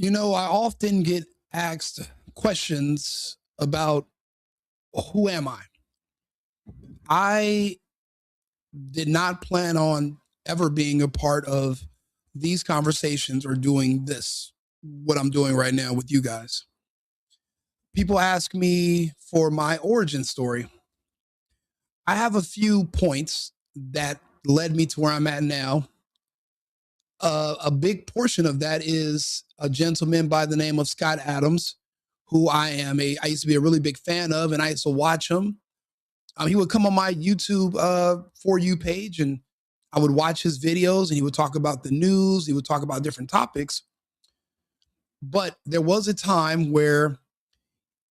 I often get asked questions about who am I? I did not plan on ever being a part of these conversations or doing this, what I'm doing right now with you guys. People ask me for my origin story. I have a few points that led me to where I'm at now. A big portion of that is a gentleman by the name of Scott Adams, who I used to be a really big fan of, and I used to watch him. He would come on my YouTube For You page, and I would watch his videos, and he would talk about the news. He would talk about different topics. But there was a time where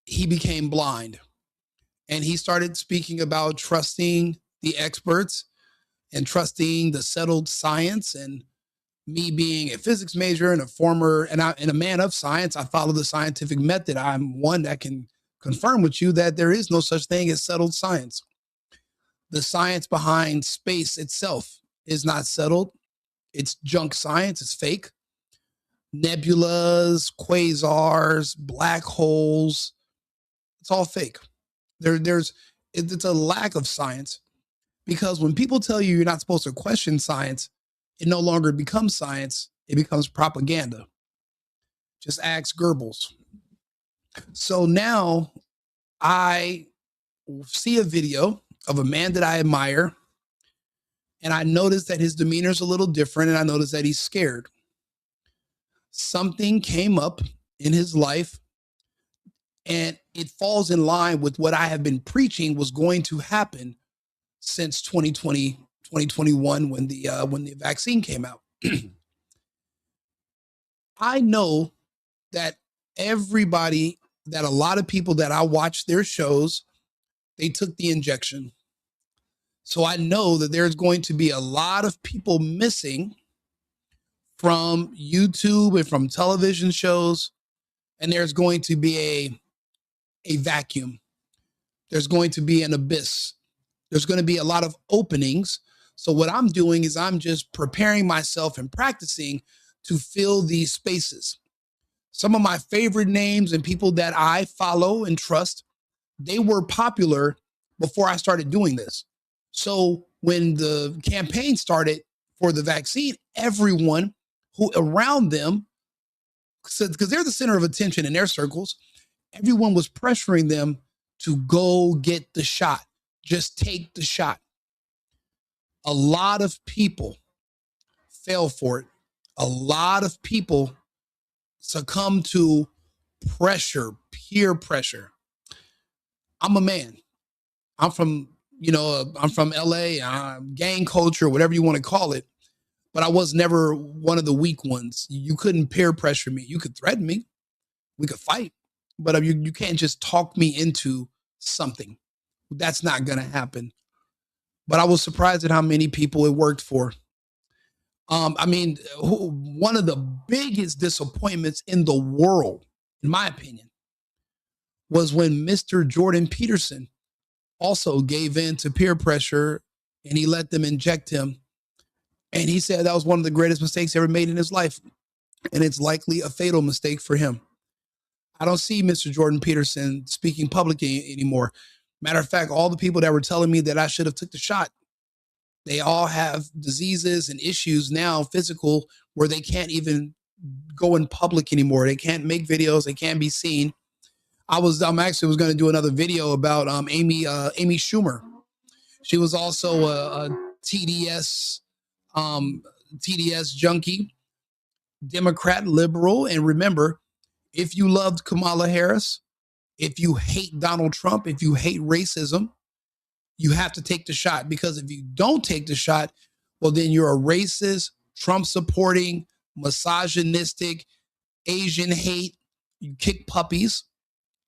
he became blind, and he started speaking about trusting the experts and trusting the settled science. And me being a physics major and and a man of science, I follow the scientific method. I'm one that can confirm with you that there is no such thing as settled science. The science behind space itself is not settled. It's junk science. It's fake. Nebulas, quasars, black holes. It's all fake. It's a lack of science, because when people tell you you're not supposed to question science, it no longer becomes science. It becomes propaganda. Just ask Goebbels. So now I see a video of a man that I admire, and I notice that his demeanor is a little different, and I notice that he's scared. Something came up in his life, and it falls in line with what I have been preaching was going to happen since 2020, 2021, when the vaccine came out. I know that a lot of people that I watch their shows, they took the injection. So I know that there's going to be a lot of people missing from YouTube and from television shows, and there's going to be a vacuum. There's going to be an abyss. There's going to be a lot of openings. So what I'm doing is I'm just preparing myself and practicing to fill these spaces. Some of my favorite names and people that I follow and trust, they were popular before I started doing this. So when the campaign started for the vaccine, everyone who around them, because they're the center of attention in their circles, everyone was pressuring them to go get the shot. Just take the shot. A lot of people fell for it. A lot of people succumb to pressure, peer pressure. I'm a man. I'm from, I'm from LA, gang culture, whatever you want to call it. But I was never one of the weak ones. You couldn't peer pressure me. You could threaten me. We could fight. But you can't just talk me into something. That's not going to happen. But I was surprised at how many people it worked for. One of the biggest disappointments in the world, in my opinion, was when Mr. Jordan Peterson also gave in to peer pressure and he let them inject him. And he said that was one of the greatest mistakes ever made in his life. And it's likely a fatal mistake for him. I don't see Mr. Jordan Peterson speaking publicly anymore. Matter of fact, all the people that were telling me that I should have took the shot, they all have diseases and issues now, physical, where they can't even go in public anymore. They can't make videos. They can't be seen. I'm actually was going to do another video about Amy Schumer. She was also a TDS junkie, Democrat, liberal. And remember, if you loved Kamala Harris, if you hate Donald Trump, if you hate racism, you have to take the shot, because if you don't take the shot, well, then you're a racist, Trump supporting, misogynistic, Asian hate. You kick puppies.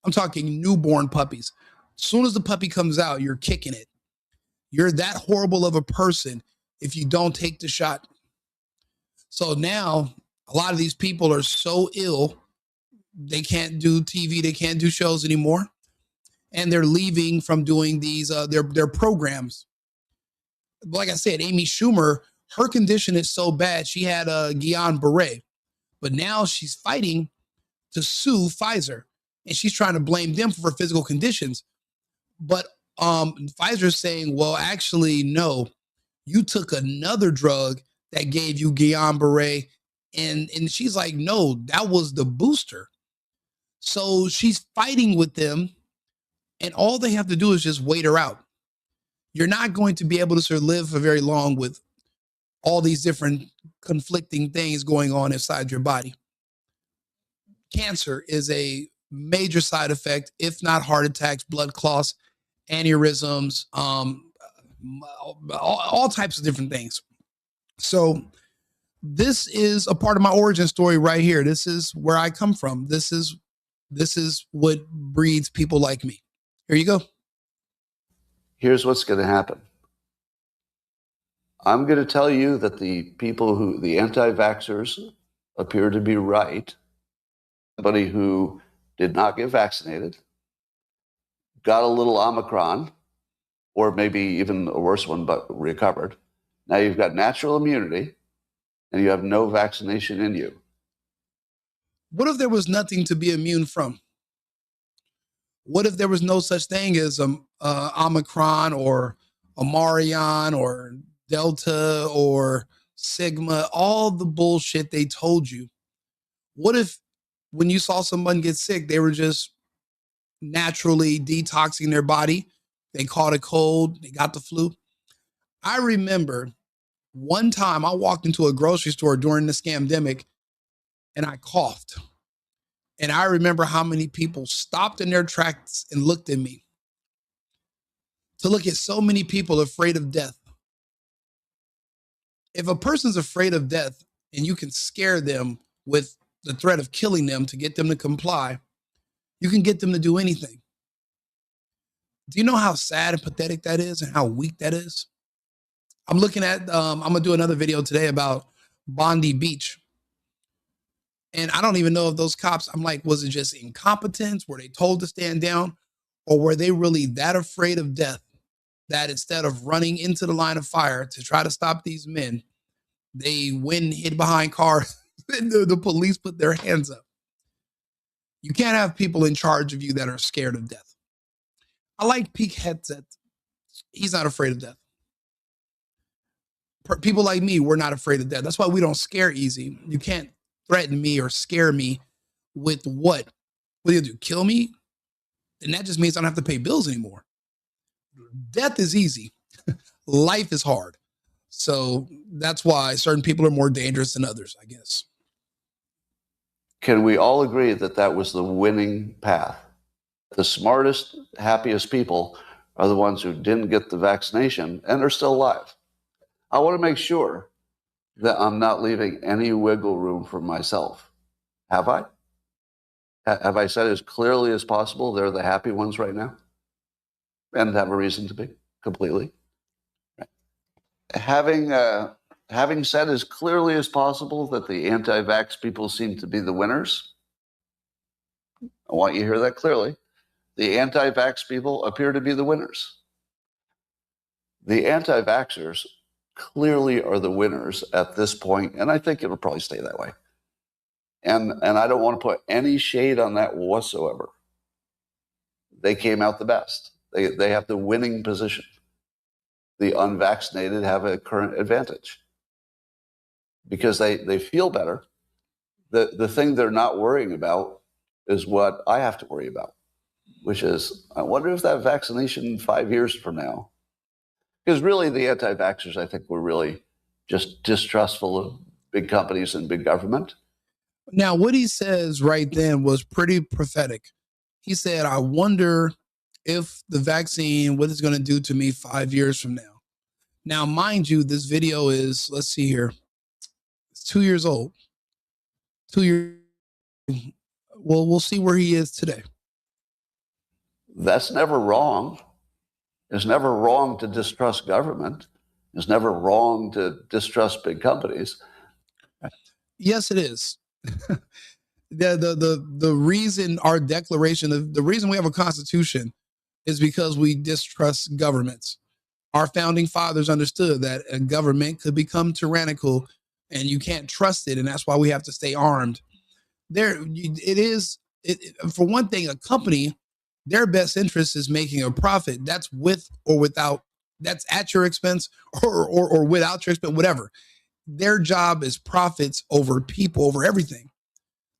I'm talking newborn puppies. As soon as the puppy comes out, you're kicking it. You're that horrible of a person if you don't take the shot. So now a lot of these people are so ill, they can't do TV, they can't do shows anymore. And they're leaving from doing these their programs. Like I said, Amy Schumer, her condition is so bad. She had Guillain-Barré. But now she's fighting to sue Pfizer, and she's trying to blame them for physical conditions. But Pfizer's saying, well, actually, no, you took another drug that gave you Guillain-Barré. And she's like, no, that was the booster. So she's fighting with them, and all they have to do is just wait her out. You're not going to be able to sort of live for very long with all these different conflicting things going on inside your body. Cancer is a major side effect, if not heart attacks, blood clots, aneurysms, all types of different things. So this is a part of my origin story right here. This is where I come from. This is what breeds people like me. Here you go. Here's what's going to happen. I'm going to tell you that the people the anti-vaxxers appear to be right. Somebody who did not get vaccinated, got a little Omicron, or maybe even a worse one, but recovered. Now you've got natural immunity, and you have no vaccination in you. What if there was nothing to be immune from? What if there was no such thing as Omicron or Omarion or Delta or Sigma, all the bullshit they told you? What if when you saw someone get sick, they were just naturally detoxing their body? They caught a cold, they got the flu. I remember one time I walked into a grocery store during the scamdemic and I coughed. And I remember how many people stopped in their tracks and looked at me. To look at so many people afraid of death. If a person's afraid of death and you can scare them with the threat of killing them to get them to comply, you can get them to do anything. Do you know how sad and pathetic that is and how weak that is? I'm looking at, I'm going to do another video today about Bondi Beach. And I don't even know if those cops, I'm like, was it just incompetence? Were they told to stand down? Or were they really that afraid of death that instead of running into the line of fire to try to stop these men, they went and hid behind cars and the police put their hands up? You can't have people in charge of you that are scared of death. I like Pete Hegseth. He's not afraid of death. People like me, we're not afraid of death. That's why we don't scare easy. You can't threaten me or scare me with what? What do you do? Kill me? And that just means I don't have to pay bills anymore. Death is easy. Life is hard. So that's why certain people are more dangerous than others, I guess. Can we all agree that that was the winning path? The smartest, happiest people are the ones who didn't get the vaccination and are still alive. I want to make sure that I'm not leaving any wiggle room for myself. Have I? Have I said as clearly as possible they're the happy ones right now? And have a reason to be, completely. Having said as clearly as possible that the anti-vax people seem to be the winners, I want you to hear that clearly. The anti-vax people appear to be the winners. The anti-vaxxers clearly are the winners at this point, and I think it'll probably stay that way. And I don't want to put any shade on that whatsoever. They came out the best. They have the winning position. The unvaccinated have a current advantage because they feel better. The thing they're not worrying about is what I have to worry about, which is, I wonder if that vaccination 5 years from now, because really the anti-vaxxers, I think, were really just distrustful of big companies and big government. Now, what he says right then was pretty prophetic. He said, I wonder if the vaccine, what it's going to do to me 5 years from now. Now, mind you, this video is, let's see here, it's 2 years old. 2 years. Well, we'll see where he is today. That's never wrong. It's never wrong to distrust government. It's never wrong to distrust big companies. Yes, it is. The reason our declaration of the reason we have a constitution is because we distrust governments. Our founding fathers understood that a government could become tyrannical and you can't trust it, and that's why we have to stay armed. For one thing, a company, their best interest is making a profit. That's with or without, that's at your expense, or without your expense, whatever. Their job is profits over people, over everything.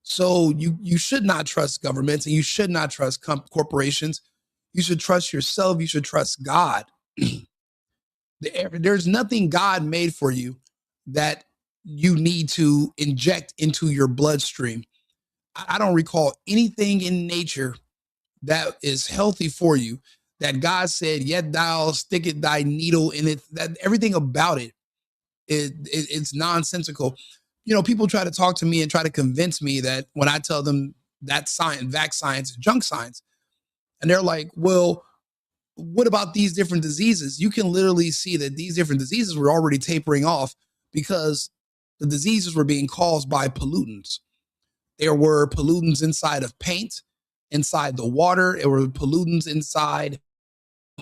So you should not trust governments, and you should not trust corporations. You should trust yourself. You should trust God. There's nothing God made for you that you need to inject into your bloodstream. I don't recall anything in nature that is healthy for you that God said, "Yet thou sticketh thy needle in it." That everything about it's nonsensical. People try to talk to me and try to convince me that when I tell them that science, vax science, is junk science, and they're like, "Well, what about these different diseases?" You can literally see that these different diseases were already tapering off because the diseases were being caused by pollutants. There were pollutants inside of paint, inside the water. There were pollutants inside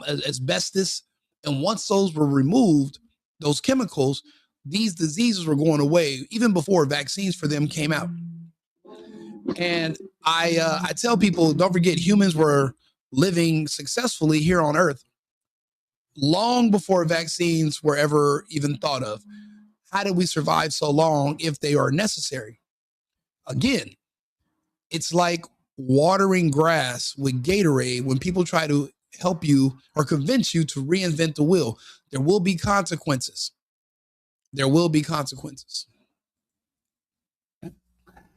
asbestos. And once those were removed, those chemicals, these diseases were going away even before vaccines for them came out. And I tell people, don't forget, humans were living successfully here on Earth long before vaccines were ever even thought of. How did we survive so long if they are necessary? Again, it's like watering grass with Gatorade. When people try to help you or convince you to reinvent the wheel, there will be consequences. There will be consequences.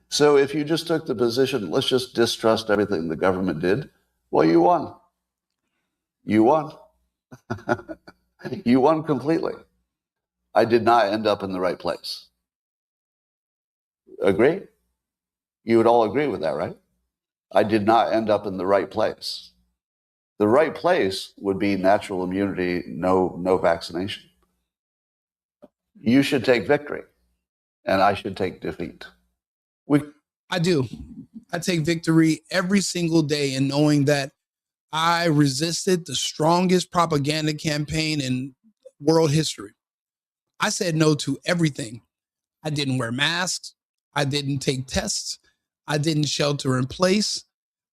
So if you just took the position, let's just distrust everything the government did, well, you won. You won. You won completely. I did not end up in the right place. Agree? You would all agree with that, right? I did not end up in the right place. The right place would be natural immunity, no vaccination. You should take victory, and I should take defeat. I do. I take victory every single day in knowing that I resisted the strongest propaganda campaign in world history. I said no to everything. I didn't wear masks. I didn't take tests. I didn't shelter in place.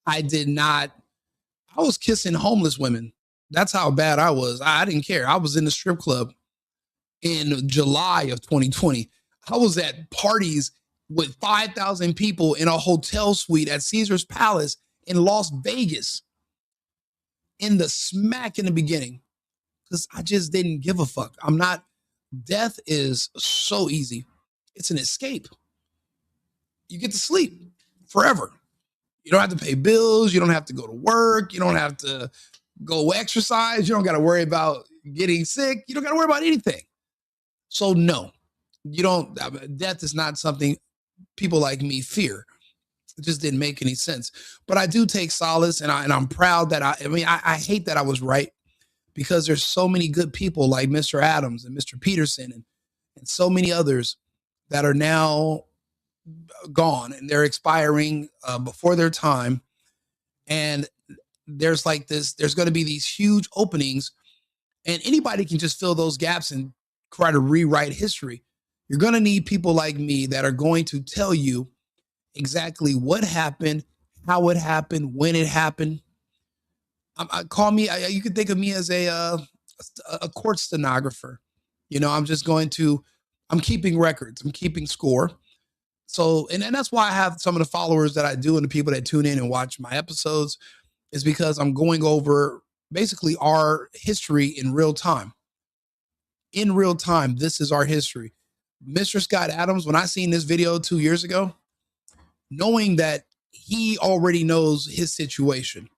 I was kissing homeless women. That's how bad I was. I didn't care. I was in the strip club in July of 2020. I was at parties with 5,000 people in a hotel suite at Caesar's Palace in Las Vegas in the beginning because I just didn't give a fuck. Death is so easy. It's an escape. You get to sleep forever. You don't have to pay bills. You don't have to go to work. You don't have to go exercise. You don't got to worry about getting sick. You don't got to worry about anything. So no, you don't. Death is not something people like me fear. It just didn't make any sense. But I do take solace, and I'm proud that I hate that I was right, because there's so many good people like Mr. Adams and Mr. Peterson and so many others that are now gone, and they're expiring before their time. And there's going to be these huge openings, and anybody can just fill those gaps and try to rewrite history. You're going to need people like me that are going to tell you exactly what happened, how it happened, when it happened. You could think of me as a court stenographer. I'm keeping records. I'm keeping score. So, and that's why I have some of the followers that I do and the people that tune in and watch my episodes, is because I'm going over basically our history in real time. In real time, this is our history. Mr. Scott Adams, when I seen this video 2 years ago, knowing that he already knows his situation,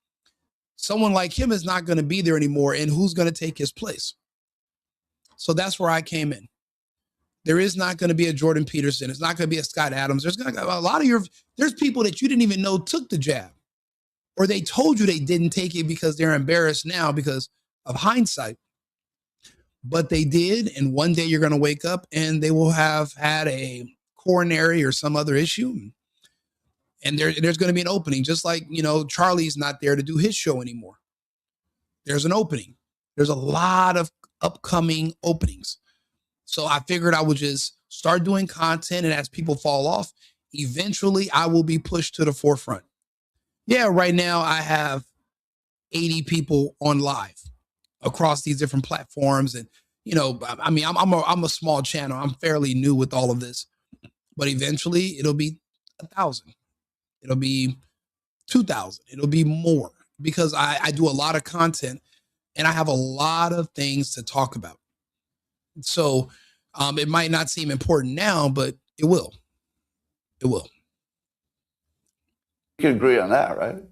someone like him is not going to be there anymore, and who's going to take his place? So that's where I came in. There is not going to be a Jordan Peterson. It's not going to be a Scott Adams. There's people that you didn't even know took the jab, or they told you they didn't take it because they're embarrassed now because of hindsight. But they did, and one day you're going to wake up and they will have had a coronary or some other issue, and there's going to be an opening. Just like, Charlie's not there to do his show anymore. There's an opening. There's a lot of upcoming openings. So I figured I would just start doing content, and as people fall off, eventually I will be pushed to the forefront. Yeah, right now I have 80 people on live across these different platforms. And, I mean, I'm a small channel. I'm fairly new with all of this, but eventually it'll be 1,000. It'll be 2,000. It'll be more because I do a lot of content and I have a lot of things to talk about. So it might not seem important now, but it will. It will. You can agree on that, right?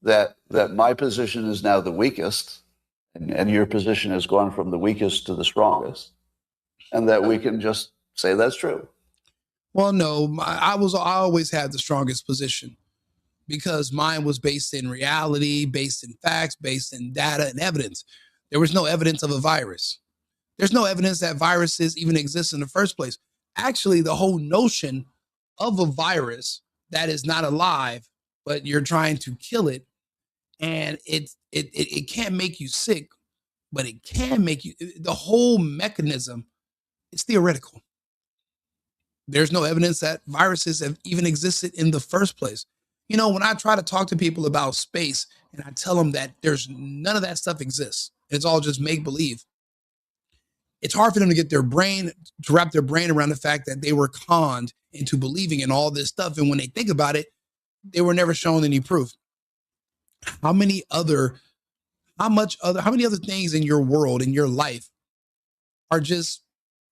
That my position is now the weakest, and your position has gone from the weakest to the strongest, and that we can just say that's true. Well, no, I always had the strongest position because mine was based in reality, based in facts, based in data and evidence. There was no evidence of a virus. There's no evidence that viruses even exist in the first place. Actually, the whole notion of a virus that is not alive, but you're trying to kill it, and it can't make you sick, but it can make you. The whole mechanism is theoretical. There's no evidence that viruses have even existed in the first place. When I try to talk to people about space and I tell them that there's none of that stuff exists, it's all just make believe. It's hard for them to get to wrap their brain around the fact that they were conned into believing in all this stuff. And when they think about it, they were never shown any proof. How many other things in your world, in your life, are just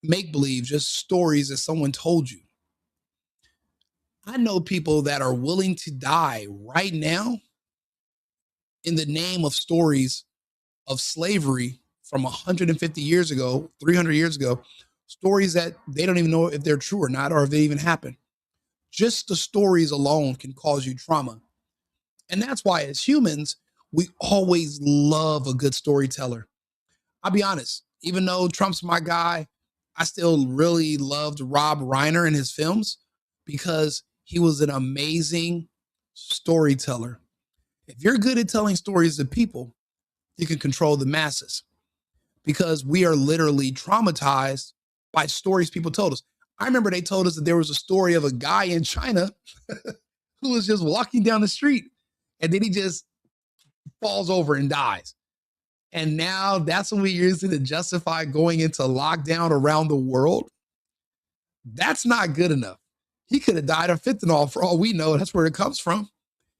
make believe, just stories that someone told you? I know people that are willing to die right now in the name of stories of slavery from 150 years ago, 300 years ago, stories that they don't even know if they're true or not, or if they even happened. Just the stories alone can cause you trauma. And that's why, as humans, we always love a good storyteller. I'll be honest, even though Trump's my guy, I still really loved Rob Reiner and his films because he was an amazing storyteller. If you're good at telling stories to people, you can control the masses because we are literally traumatized by stories people told us. I remember they told us that there was a story of a guy in China who was just walking down the street and then he just falls over and dies. And now that's what we use to justify going into lockdown around the world. That's not good enough. He could have died of fentanyl for all we know. That's where it comes from.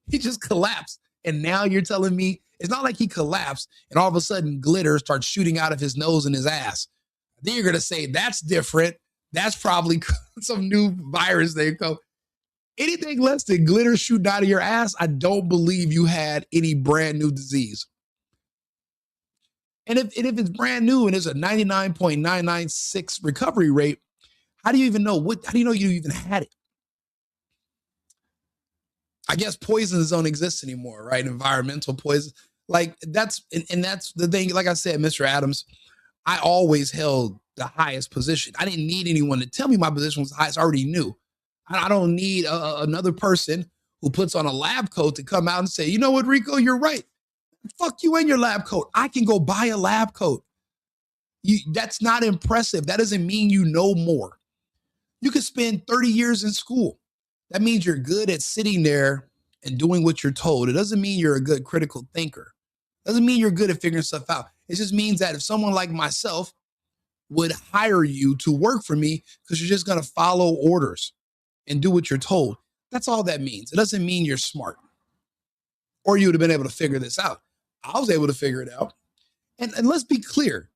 He just collapsed. And now you're telling me it's not like he collapsed and all of a sudden glitter starts shooting out of his nose and his ass. Then you're going to say that's different. That's probably some new virus they go. Anything less than glitter shooting out of your ass, I don't believe you had any brand new disease. And if it's brand new and it's a 99.996 recovery rate, how do you even know how do you know you even had it? I guess poisons don't exist anymore, right? Environmental poison. Like that's the thing. Like I said, Mr. Adams, I always held the highest position. I didn't need anyone to tell me my position was the highest. I already knew. I don't need another person who puts on a lab coat to come out and say, you know what, Rico, you're right. Fuck you and your lab coat. I can go buy a lab coat. That's not impressive. That doesn't mean you know more. You could spend 30 years in school. That means you're good at sitting there and doing what you're told. It doesn't mean you're a good critical thinker. It doesn't mean you're good at figuring stuff out. It just means that if someone like myself would hire you to work for me because you're just going to follow orders and do what you're told, that's all that means. It doesn't mean you're smart or you would have been able to figure this out. I was able to figure it out. And let's be clear.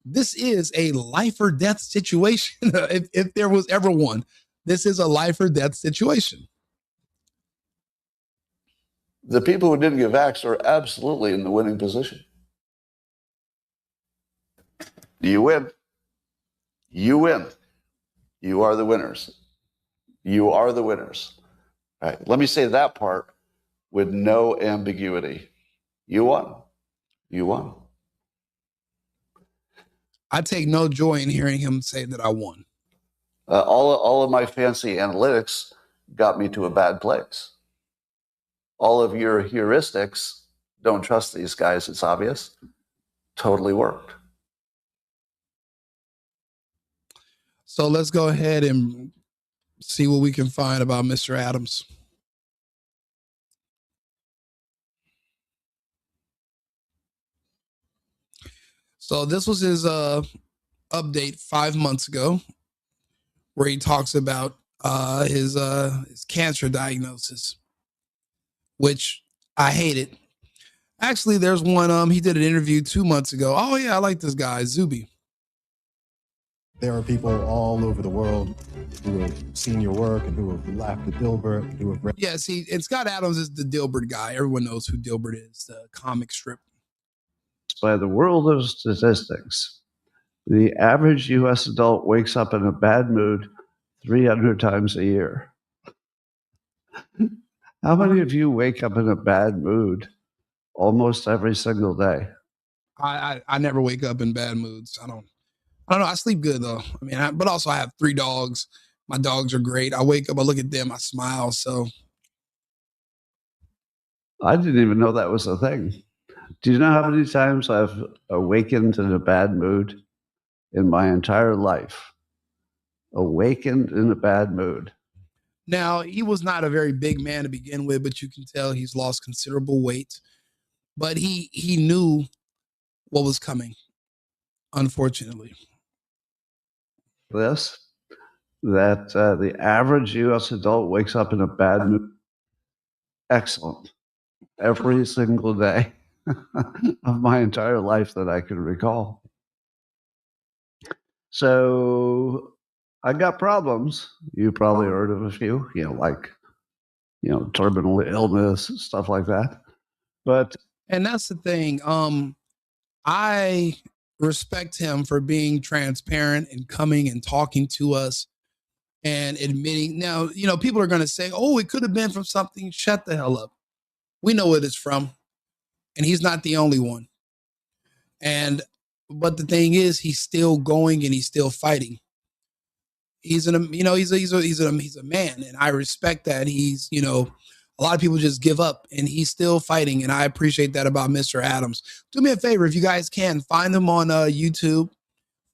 This is a life or death situation. if there was ever one, this is a life or death situation. The people who didn't get vaxxed are absolutely in the winning position. You win. You win. You are the winners. You are the winners. All right. Let me say that part with no ambiguity. You won. You won. I take no joy in hearing him say that I won. All of my fancy analytics got me to a bad place. All of your heuristics, don't trust these guys, it's obvious, totally worked. So let's go ahead and see what we can find about Mr. Adams. So this was his update 5 months ago, where he talks about his cancer diagnosis, which I hated. Actually, there's one he did an interview 2 months ago. Oh yeah, I like this guy, Zuby. There are people all over the world who have seen your work and who have laughed at Dilbert, who have read. Yeah, see, and Scott Adams is the Dilbert guy. Everyone knows who Dilbert is, the comic strip. By the world of statistics, the average U.S. adult wakes up in a bad mood 300 times a year. How many of you wake up in a bad mood almost every single day? I never wake up in bad moods. I don't know. I sleep good though. I mean, but also I have 3 dogs. My dogs are great. I wake up, I look at them, I smile. So I didn't even know that was a thing. Do you know how many times I've awakened in a bad mood in my entire life? Awakened in a bad mood. now he was not a very big man to begin with, but you can tell he's lost considerable weight. But he knew what was coming, unfortunately. This, that the average U.S. adult wakes up in a bad mood. Excellent. Every single day of my entire life that I can recall. So I got problems. You probably heard of a few, like, terminal illness, stuff like that. But And that's the thing. I respect him for being transparent and coming and talking to us and admitting. Now, people are going to say, oh, it could have been from something. Shut the hell up. We know what it's from. And he's not the only one. But the thing is, he's still going and he's still fighting. He's a man, and I respect that. A lot of people just give up, and he's still fighting, and I appreciate that about Mr. Adams. Do me a favor, if you guys can, find him on YouTube,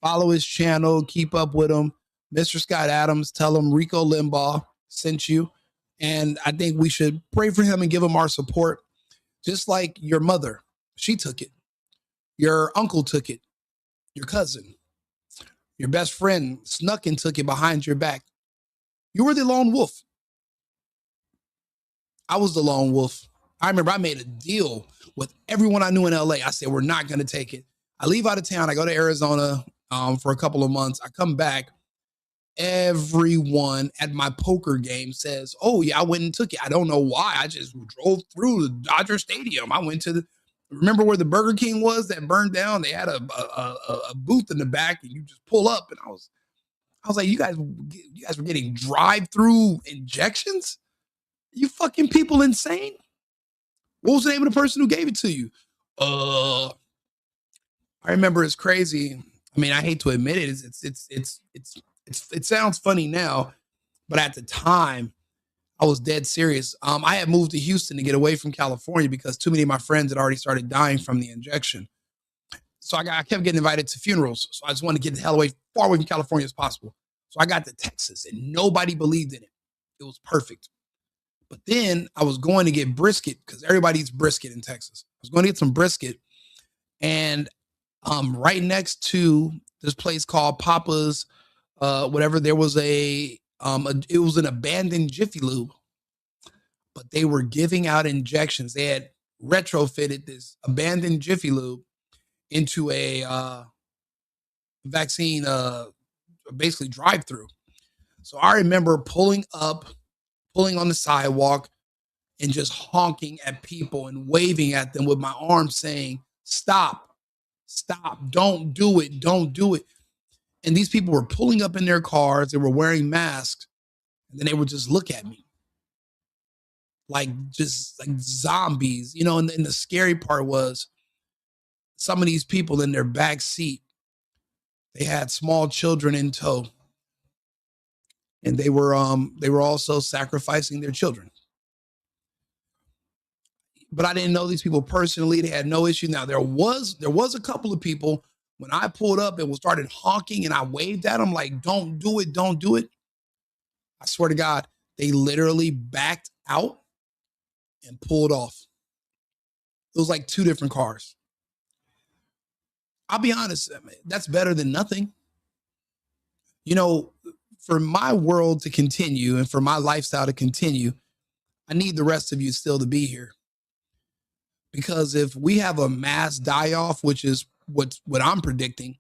follow his channel, keep up with him. Mr. Scott Adams, tell him Rico Limbaugh sent you, and I think we should pray for him and give him our support, just like your mother. She took it. Your uncle took it. Your cousin. Your best friend snuck and took it behind your back. You were the lone wolf. I was the lone wolf. I remember I made a deal with everyone I knew in LA. I said, we're not going to take it. I leave out of town. I go to Arizona for a couple of months. I come back. Everyone at my poker game says, oh, yeah, I went and took it. I don't know why. I just drove through the Dodger Stadium. I went to remember where the Burger King was that burned down? They had a booth in the back, and you just pull up. And I was like, you guys were getting drive-through injections? You fucking people insane? What was the name of the person who gave it to you? I remember it's crazy. I mean, I hate to admit it. It sounds funny now, but at the time, I was dead serious. I had moved to Houston to get away from California because too many of my friends had already started dying from the injection. So I kept getting invited to funerals. So I just wanted to get the hell away, far away from California as possible. So I got to Texas, and nobody believed in it. It was perfect. But then I was going to get brisket because everybody eats brisket in Texas. I was going to get some brisket, and right next to this place called Papa's, whatever, there was it was an abandoned Jiffy Lube, but they were giving out injections. They had retrofitted this abandoned Jiffy Lube into a vaccine, basically drive-through. So I remember pulling on the sidewalk and just honking at people and waving at them with my arms saying, stop, don't do it, don't do it. And these people were pulling up in their cars, they were wearing masks, and then they would just look at me like zombies, and the scary part was some of these people in their back seat, they had small children in tow, and they were also sacrificing their children. But I didn't know these people personally. They had no issue. Now there was a couple of people When I pulled up and started honking and I waved at them like, don't do it, don't do it. I swear to God, they literally backed out and pulled off. It was like two different cars. I'll be honest, that's better than nothing. You know, for my world to continue and for my lifestyle to continue, I need the rest of you still to be here. Because if we have a mass die-off, which is what I'm predicting,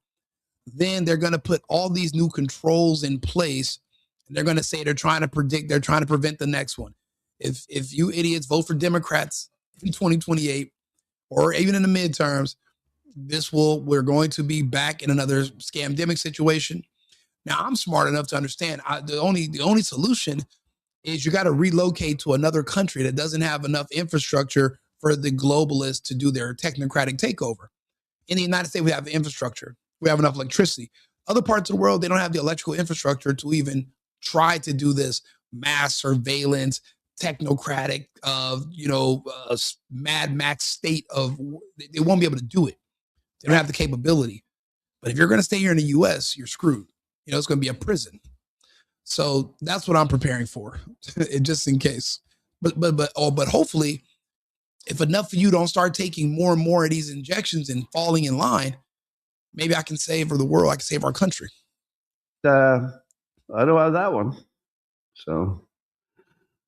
then they're going to put all these new controls in place. And they're going to say they're trying to prevent the next one. If you idiots vote for Democrats in 2028 or even in the midterms, we're going to be back in another scamdemic situation. Now, I'm smart enough to understand the only solution is you got to relocate to another country that doesn't have enough infrastructure for the globalists to do their technocratic takeover. In the United States, we have the infrastructure. We have enough electricity. Other parts of the world, they don't have the electrical infrastructure to even try to do this mass surveillance, technocratic, Mad Max state of, they won't be able to do it. They don't have the capability. But if you're going to stay here in the U.S., you're screwed. It's going to be a prison. So that's what I'm preparing for, just in case. But hopefully, if enough of you don't start taking more and more of these injections and falling in line, maybe I can save the world. I can save our country. I don't have that one. So,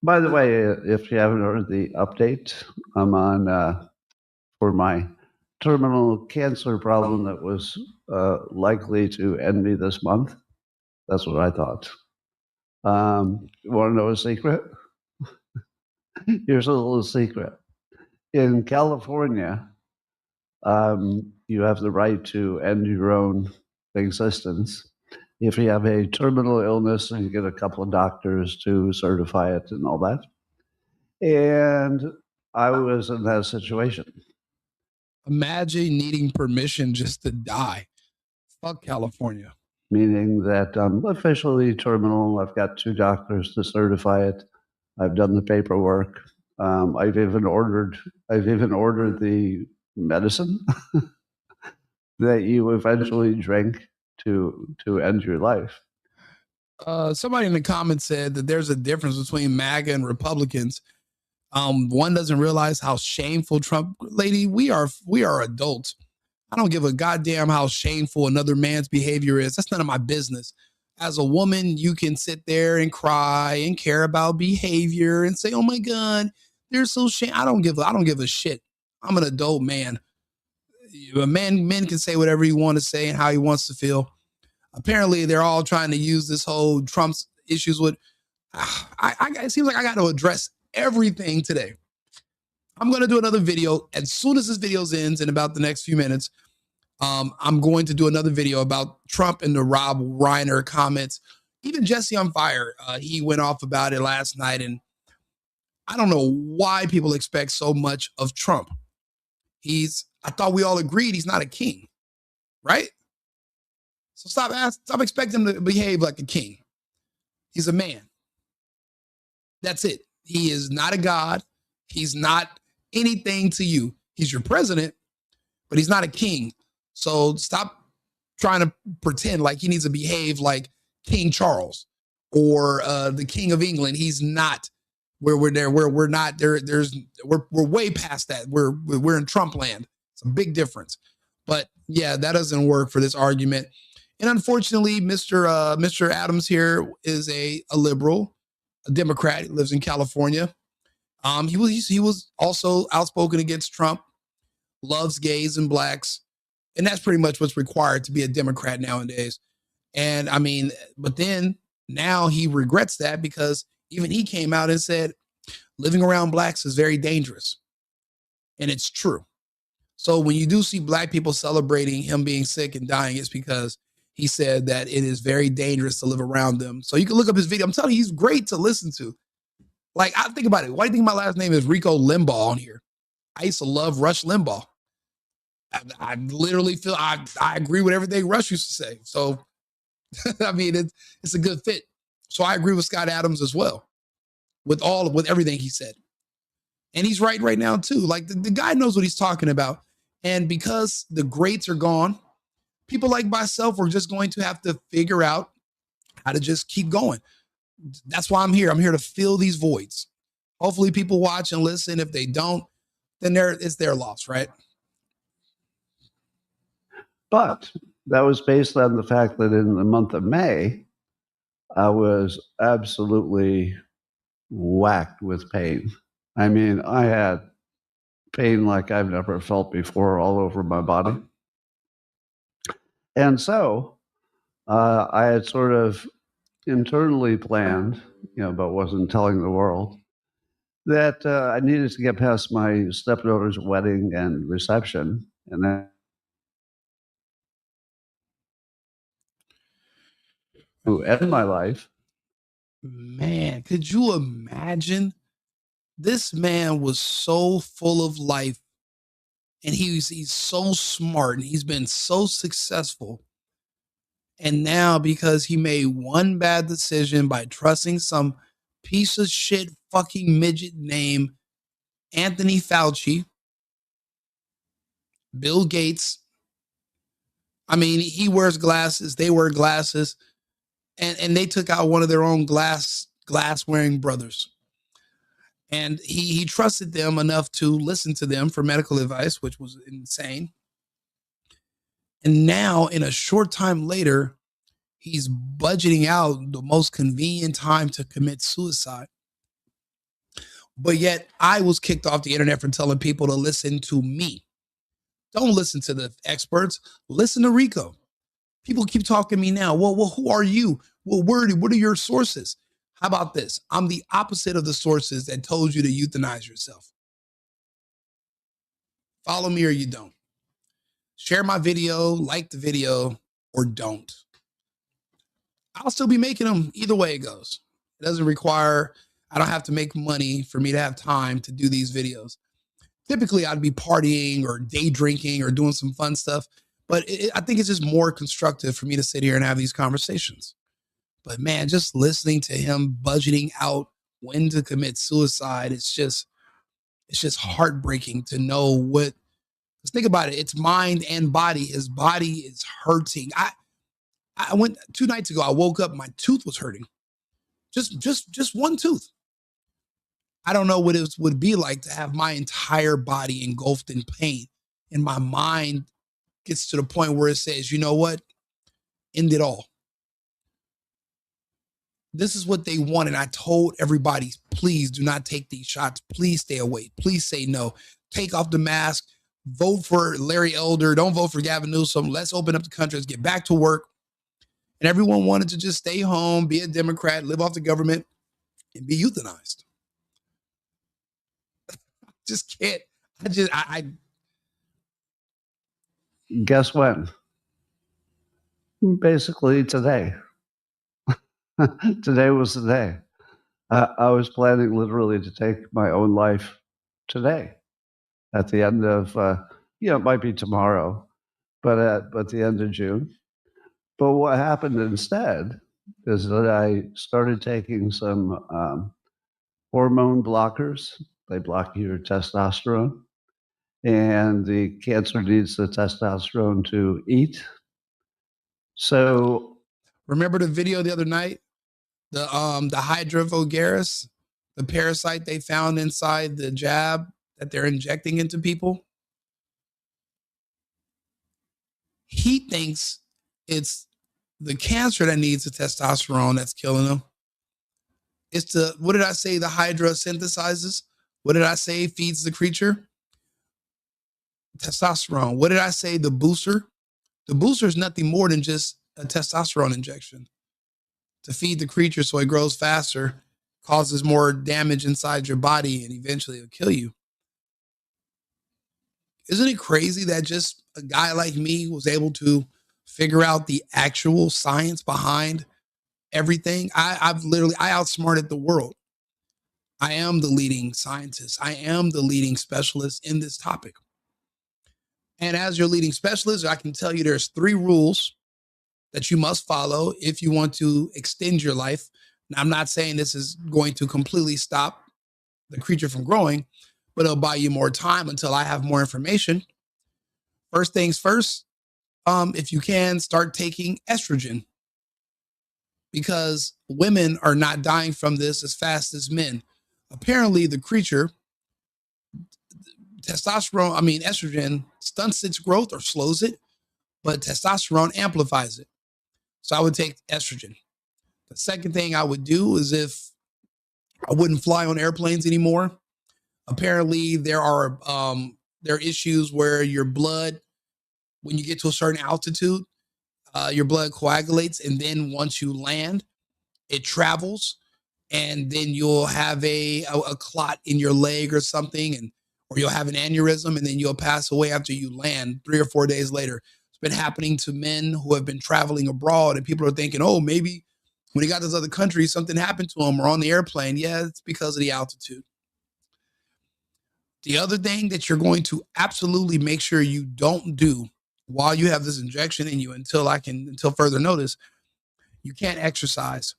by the way, if you haven't heard the update, I'm on for my terminal cancer problem that was likely to end me this month. That's what I thought. You want to know a secret? Here's a little secret. In California, you have the right to end your own existence if you have a terminal illness and you get a couple of doctors to certify it and all that. And I was in that situation. Imagine needing permission just to die. Fuck California. Meaning that I'm officially terminal. I've got 2 doctors to certify it. I've done the paperwork. I've even ordered the medicine that you eventually drink to end your life. Somebody in the comments said that there's a difference between MAGA and Republicans. One doesn't realize how shameful Trump, lady, we are adults. I don't give a goddamn how shameful another man's behavior is. That's none of my business. As a woman, you can sit there and cry and care about behavior and say, "Oh my God, they're so shame." I don't give a shit. I'm an adult man. Men can say whatever he wants to say and how he wants to feel. Apparently, they're all trying to use this whole Trump's issues with. It seems like I got to address everything today. I'm going to do another video as soon as this video ends in about the next few minutes. I'm going to do another video about Trump and the Rob Reiner comments. Even Jesse on Fire, he went off about it last night. And I don't know why people expect so much of Trump. I thought we all agreed he's not a king, right? So stop expecting him to behave like a king. He's a man. That's it. He is not a god. He's not anything to you. He's your president, but he's not a king. So stop trying to pretend like he needs to behave like King Charles or the King of England. He's not. We're there. We're not there. We're way past that. We're in Trump land. It's a big difference. But yeah, that doesn't work for this argument. And unfortunately, Mr. Adams here is a liberal, a Democrat. He lives in California. He was also outspoken against Trump, loves gays and blacks. And that's pretty much what's required to be a Democrat nowadays. And I mean, but then now he regrets that because even he came out and said living around blacks is very dangerous. And it's true. So when you do see black people celebrating him being sick and dying, it's because he said that it is very dangerous to live around them. So you can look up his video. I'm telling you, he's great to listen to. Like, I think about it. Why do you think my last name is Rico Limbaugh on here? I used to love Rush Limbaugh. I literally feel I agree with everything Rush used to say. So, I mean, it's a good fit. So I agree with Scott Adams as well with everything he said. And he's right now too. Like the guy knows what he's talking about. And because the greats are gone, people like myself are just going to have to figure out how to just keep going. That's why I'm here. I'm here to fill these voids. Hopefully people watch and listen. If they don't, then it's their loss, right? But that was based on the fact that in the month of May, I was absolutely whacked with pain. I mean, I had pain like I've never felt before all over my body. And so I had sort of internally planned, but wasn't telling the world, that I needed to get past my stepdaughter's wedding and reception. And then to end my life. Man, could you imagine? This man was so full of life, and he's so smart, and he's been so successful. And now, because he made one bad decision by trusting some piece of shit fucking midget named Anthony Fauci, Bill Gates. I mean, he wears glasses, they wear glasses, and they took out one of their own glass wearing brothers. And he trusted them enough to listen to them for medical advice, which was insane. And now, in a short time later, he's budgeting out the most convenient time to commit suicide. But yet, I was kicked off the internet for telling people to listen to me. Don't listen to the experts. Listen to Rico. People keep talking to me now. Well, who are you? Well, what are your sources? How about this? I'm the opposite of the sources that told you to euthanize yourself. Follow me or you don't. Share my video, like the video, or don't. I'll still be making them either way it goes. It doesn't require, I don't have to make money for me to have time to do these videos. Typically, I'd be partying or day drinking or doing some fun stuff. But I think it's just more constructive for me to sit here and have these conversations. But man, just listening to him budgeting out when to commit suicide, it's just heartbreaking to know what. Let's think about it. It's mind and body. His body is hurting. I went 2 nights ago. I woke up, my tooth was hurting. Just one tooth. I don't know what it would be like to have my entire body engulfed in pain, and my mind gets to the point where it says, you know what? End it all. This is what they want. And I told everybody, please do not take these shots. Please stay away. Please say no. Take off the mask. Vote for Larry Elder. Don't vote for Gavin Newsom. Let's open up the country. Let's get back to work. And everyone wanted to just stay home, be a Democrat, live off the government, and be euthanized. Just can't. I Guess when? Basically today. Today was the day. I was planning literally to take my own life today at the end of, it might be tomorrow, but at the end of June. But what happened instead is that I started taking some hormone blockers. They block your testosterone, and the cancer needs the testosterone to eat. So remember the video the other night, the Hydra vulgaris, the parasite they found inside the jab that they're injecting into people. He thinks it's the cancer that needs the testosterone that's killing them. It's what did I say? The Hydra synthesizes. What did I say? Feeds the creature. Testosterone. What did I say? The booster. The booster is nothing more than just a testosterone injection to feed the creature so it grows faster, causes more damage inside your body, and eventually it'll kill you. Isn't it crazy that just a guy like me was able to figure out the actual science behind everything? I outsmarted the world. I am the leading scientist. I am the leading specialist in this topic. And as your leading specialist, I can tell you there's 3 rules that you must follow if you want to extend your life. Now, I'm not saying this is going to completely stop the creature from growing, but it'll buy you more time until I have more information. First things first, if you can, start taking estrogen, because women are not dying from this as fast as men. Apparently, the creature, estrogen stunts its growth or slows it, but testosterone amplifies it. So I would take estrogen. The second thing I would do is, if I wouldn't fly on airplanes anymore. Apparently, there are issues where your blood, when you get to a certain altitude, your blood coagulates, and then once you land, it travels, and then you'll have a clot in your leg or something, or you'll have an aneurysm, and then you'll pass away after you land 3 or 4 days later. It's been happening to men who have been traveling abroad, and people are thinking, oh, maybe when he got to this other country, something happened to him or on the airplane. Yeah, it's because of the altitude. The other thing that you're going to absolutely make sure you don't do while you have this injection in you, until further notice, you can't exercise.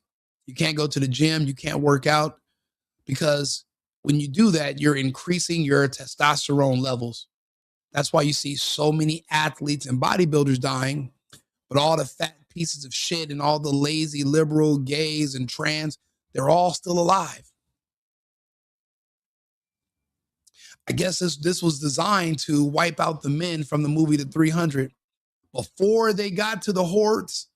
You can't go to the gym. You can't work out, because when you do that, you're increasing your testosterone levels. That's why you see so many athletes and bodybuilders dying, but all the fat pieces of shit and all the lazy liberal gays and trans, they're all still alive. I guess this was designed to wipe out the men from the movie The 300. Before they got to the hordes,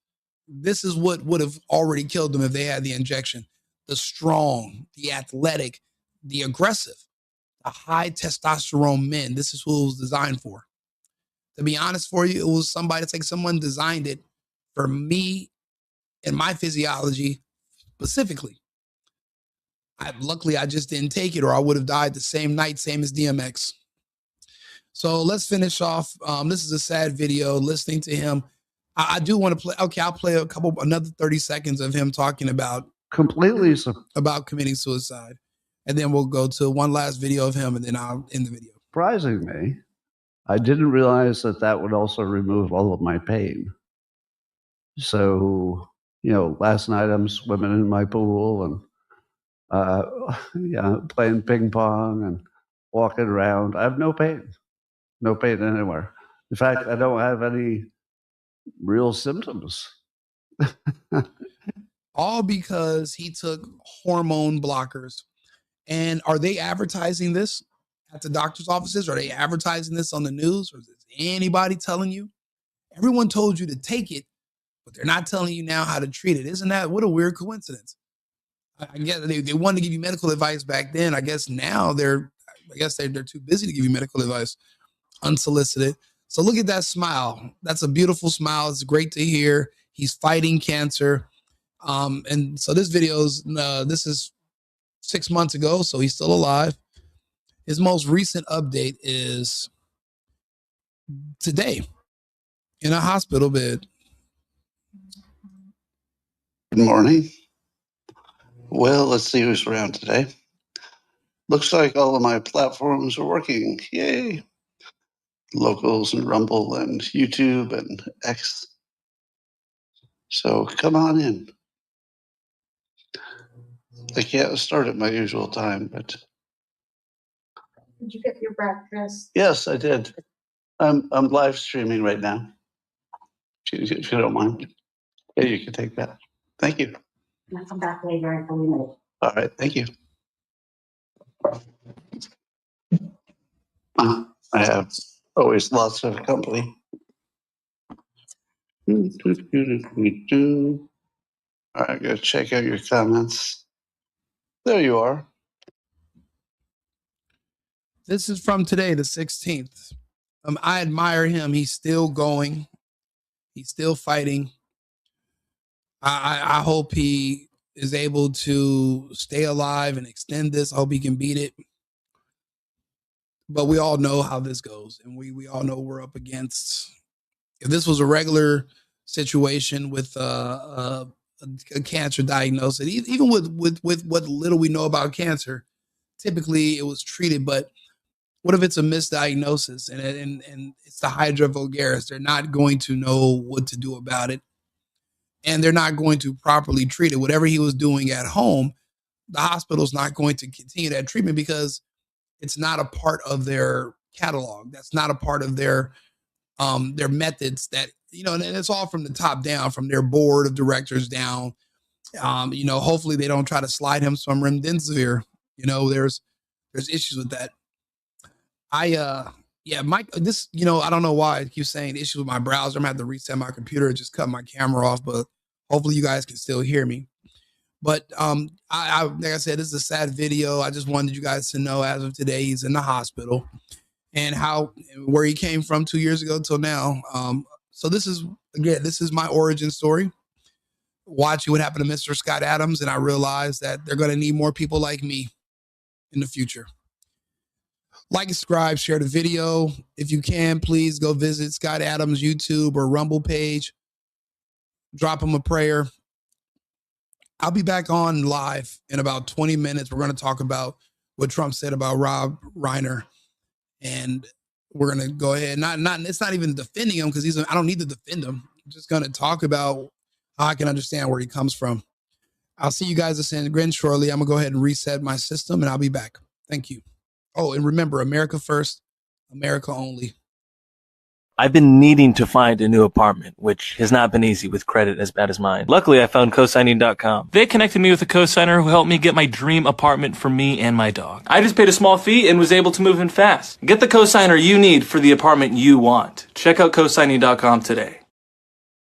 this is what would have already killed them if they had the injection. The strong, the athletic, the aggressive, the high testosterone men. This is who it was designed for. To be honest for you, it was someone designed it for me and my physiology specifically. Luckily, I just didn't take it, or I would have died the same night, same as DMX. So let's finish off. This is a sad video. Listening to him, I do want to play. Okay, I'll play another 30 seconds of him talking about committing suicide, and then we'll go to one last video of him, and then I'll end the video. Surprising me, I didn't realize that would also remove all of my pain. So, last night I'm swimming in my pool and playing ping pong and walking around. I have no pain anywhere. In fact, I don't have any real symptoms. All because he took hormone blockers. And are they advertising this at the doctor's offices? Are they advertising this on the news? Or is anybody telling you? Everyone told you to take it, but they're not telling you now how to treat it. Isn't that, what a weird coincidence? I guess they wanted to give you medical advice back then. I guess now they're too busy to give you medical advice unsolicited. So look at that smile. That's a beautiful smile. It's great to hear. He's fighting cancer. And so this is 6 months ago, so he's still alive. His most recent update is today in a hospital bed. Good morning. Well, let's see who's around today. Looks like all of my platforms are working. Yay. Locals and Rumble and YouTube and X. So come on in. I can't start at my usual time, but. Did you get your breakfast? Yes, I did. I'm live streaming right now. If you don't mind. Yeah, you can take that. Thank you. I'll come back later in a minute. All right, thank you. I have always lots of company. All right, go check out your comments. There you are. This is from today, the 16th. I admire him. He's still going. He's still fighting. I hope he is able to stay alive and extend this. I hope he can beat it. But we all know how this goes, and we all know we're up against. If this was a regular situation with a cancer diagnosis, even with what little we know about cancer, typically it was treated. But what if it's a misdiagnosis and it's the Hydra vulgaris? They're not going to know what to do about it, and they're not going to properly treat it. Whatever he was doing at home, the hospital's not going to continue that treatment because it's not a part of their catalog. That's not a part of their methods that and it's all from the top down, from their board of directors down. Hopefully they don't try to slide him some remdesivir. There's issues with that. Mike, this, I don't know why I keep saying issues with my browser. I'm gonna have to reset my computer, just cut my camera off, but hopefully you guys can still hear me. But I like I said, this is a sad video. I just wanted you guys to know as of today, he's in the hospital and where he came from 2 years ago till now. So this is my origin story. Watching what happened to Mr. Scott Adams, and I realized that they're going to need more people like me in the future. Like, subscribe, share the video. If you can, please go visit Scott Adams' YouTube or Rumble page. Drop him a prayer. I'll be back on live in about 20 minutes. We're going to talk about what Trump said about Rob Reiner. And we're going to go ahead. It's not even defending him, because I don't need to defend him. I'm just going to talk about how I can understand where he comes from. I'll see you guys at San Grin shortly. I'm going to go ahead and reset my system, and I'll be back. Thank you. Oh, and remember, America first, America only. I've been needing to find a new apartment, which has not been easy with credit as bad as mine. Luckily, I found cosigning.com. They connected me with a cosigner who helped me get my dream apartment for me and my dog. I just paid a small fee and was able to move in fast. Get the cosigner you need for the apartment you want. Check out cosigning.com today.